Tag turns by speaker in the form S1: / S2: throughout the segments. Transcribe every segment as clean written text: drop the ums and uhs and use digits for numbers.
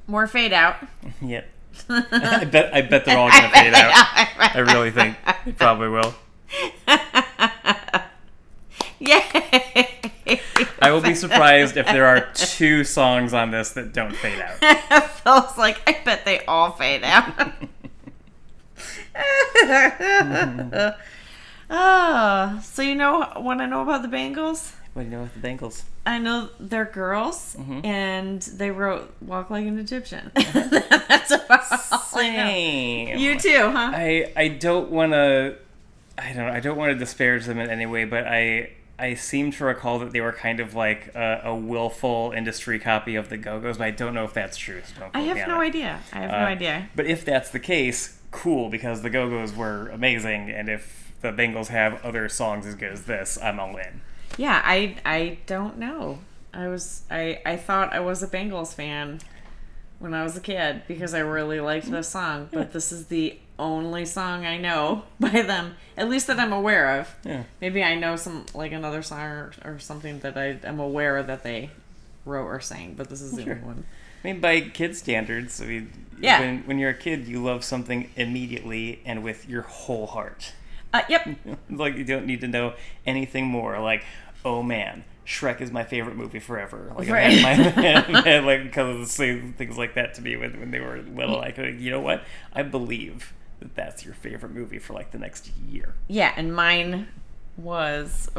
S1: More fade out.
S2: Yep. I bet they're all gonna fade out. I really think they probably will.
S1: Yay!
S2: I will be surprised if there are 2 songs on this that don't fade out.
S1: Phil's like, I bet they all fade out. So you know what I know about the Bangles?
S2: What do you know about the Bangles?
S1: I know they're girls, and they wrote "Walk Like an Egyptian." That's about all I know. You too, huh?
S2: I don't want to. I don't want to disparage them in any way, but I seem to recall that they were kind of like a willful industry copy of the Go-Go's, but I don't know if that's true. So don't
S1: I have no idea.
S2: But if that's the case, cool, because the Go-Go's were amazing, and if the Bangles have other songs as good as this, I'm all in.
S1: Yeah, I don't know. I thought I was a Bangles fan when I was a kid because I really liked this song, but this is the only song I know by them, at least that I'm aware of.
S2: Yeah.
S1: Maybe I know another song or something that I am aware that they wrote or sang, but this is the only one.
S2: I mean, by kid standards, when you're a kid, you love something immediately and with your whole heart.
S1: Yep.
S2: Like, you don't need to know anything more. Like, oh man, Shrek is my favorite movie forever. Like,
S1: right.
S2: Like, because of saying things like that to me when they were little. Like, you know what? I believe that's your favorite movie for like the next year.
S1: Yeah, and mine was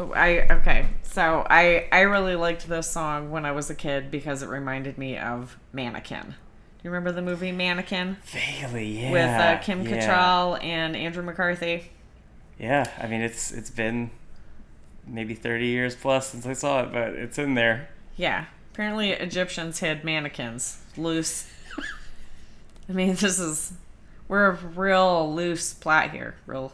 S1: so I really liked this song when I was a kid because it reminded me of Mannequin. Do you remember the movie Mannequin?
S2: Vaguely, yeah.
S1: With Kim Cattrall and Andrew McCarthy.
S2: Yeah, I mean it's been maybe 30 years plus since I saw it, but it's in there.
S1: Yeah, apparently Egyptians had mannequins loose. I mean, we're a real loose plot here. Really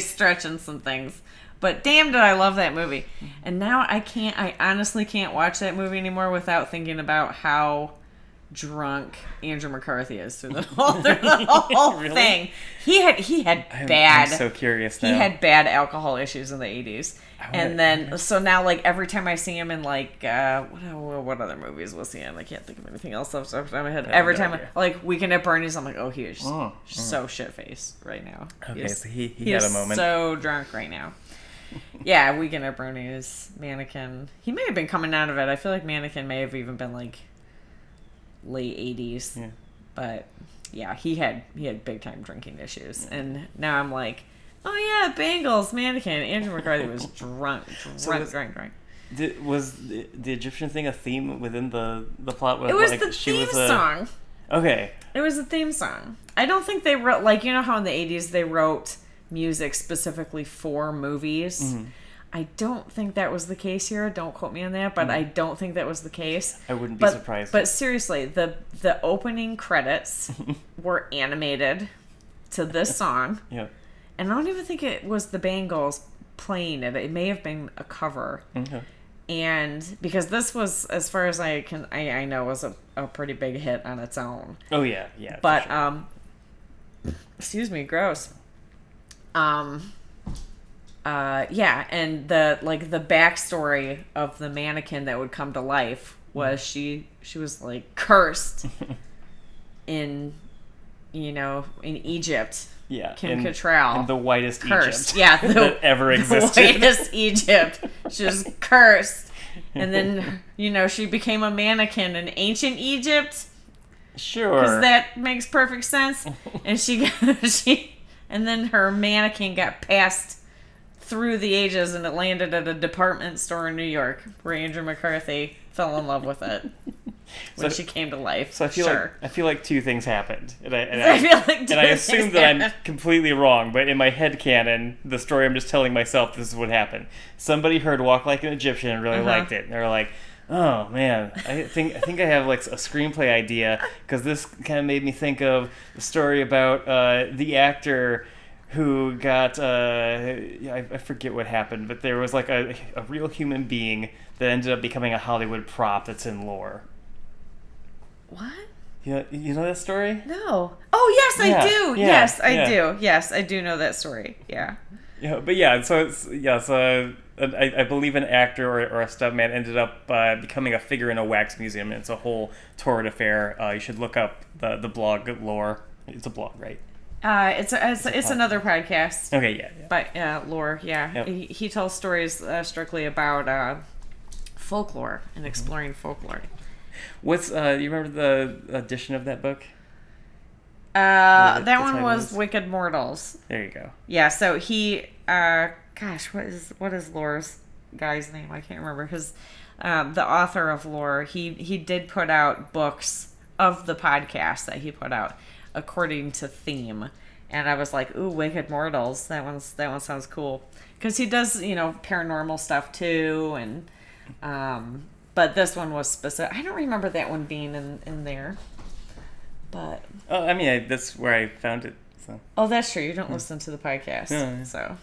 S1: stretching some things. But damn did I love that movie. And now I honestly can't watch that movie anymore without thinking about how drunk Andrew McCarthy is through the whole
S2: Really?
S1: thing. He had bad.
S2: I'm so curious now.
S1: He had bad alcohol issues in the 80s. And then, so now, like, every time I see him in, like, what other movies was he in? I can't think of anything else off the top of my head. Every time, like, Weekend at Bernie's, I'm like, oh, he is so shit-faced right now.
S2: Okay, so he
S1: had
S2: a moment.
S1: So drunk right now. Yeah, Weekend at Bernie's, Mannequin. He may have been coming out of it. I feel like Mannequin may have even been, like, late 80s.
S2: Yeah.
S1: But, yeah, he had big-time drinking issues. And now I'm like, oh yeah, Bangles, Mannequin. Andrew McCarthy was drunk.
S2: Was the Egyptian thing a theme within the plot?
S1: It was like, the theme song.
S2: Okay.
S1: It was a theme song. I don't think they wrote, like, you know how in the 80s they wrote music specifically for movies? Mm-hmm. I don't think that was the case here. Don't quote me on that, but I don't think that was the case.
S2: I wouldn't be surprised.
S1: But seriously, the opening credits were animated to this song.
S2: Yeah.
S1: And I don't even think it was the Bangles playing it. It may have been a cover. Okay. And because this was, as far as I know, was a pretty big hit on its own.
S2: Oh yeah.
S1: But excuse me, gross. Yeah, and the backstory of the mannequin that would come to life was she was like cursed in Egypt.
S2: Yeah,
S1: Kim Cattrall.
S2: In the whitest
S1: cursed.
S2: Egypt
S1: Yeah,
S2: that ever existed.
S1: The whitest Egypt. She was cursed. And then, she became a mannequin in ancient Egypt.
S2: Sure.
S1: Because that makes perfect sense. And and then her mannequin got passed through the ages and it landed at a department store in New York where Andrew McCarthy fell in love with it. When she came to life.
S2: So I feel like two things happened, and I assume that I'm completely wrong. But in my headcanon, the story I'm just telling myself, this is what happened. Somebody heard "Walk Like an Egyptian" and really liked it. And they were like, "Oh man, I think I have like a screenplay idea because this kind of made me think of the story about the actor." Who got, I forget what happened, but there was like a real human being that ended up becoming a Hollywood prop that's in lore.
S1: What?
S2: You know that story?
S1: No. Oh, yes, I do.
S2: Yeah,
S1: yes, I do. Yes, I do know that story. Yeah.
S2: Yeah, but yeah, so it's, I believe an actor or a stuntman ended up becoming a figure in a wax museum, and it's a whole torrid affair. You should look up the blog lore. It's a blog, right?
S1: It's another podcast.
S2: Okay, yeah.
S1: But lore, yeah.
S2: Yep.
S1: He tells stories strictly about folklore and exploring folklore.
S2: What's you remember the edition of that book?
S1: That one was Wicked Mortals.
S2: There you go.
S1: Yeah, so he gosh, what is Lore's guy's name? I can't remember. His the author of Lore, he did put out books of the podcast that he put out according to theme. And I was like, ooh, Wicked Mortals. That one sounds cool. Because he does, paranormal stuff too, and but this one was specific. I don't remember that one being in there. But
S2: I mean, that's where I found it. So.
S1: Oh, that's true. You don't listen to the podcast,
S2: yeah.
S1: So.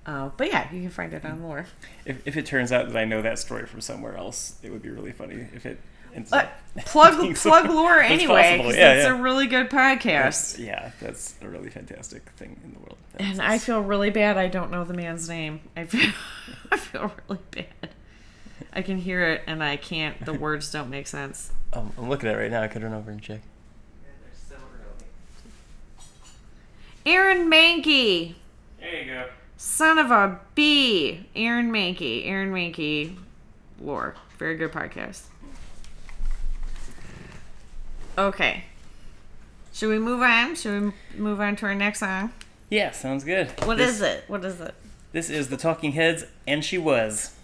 S1: But yeah, you can find it on Lore.
S2: If it turns out that I know that story from somewhere else, it would be really funny if it ends up
S1: plug Lore anyway, because it's a really good podcast.
S2: That's a really fantastic thing in the world.
S1: And I feel really bad. I don't know the man's name. I feel really bad. I can hear it, and I can't. The words don't make sense.
S2: I'm looking at it right now. I could run over and check.
S1: Aaron Mankey.
S2: There you go.
S1: Son of a bee. Aaron Mankey. Lore. Very good podcast. Okay. Should we move on? Should we move on to our next song?
S2: Yeah, sounds good.
S1: What is it?
S2: This is the Talking Heads, and She Was.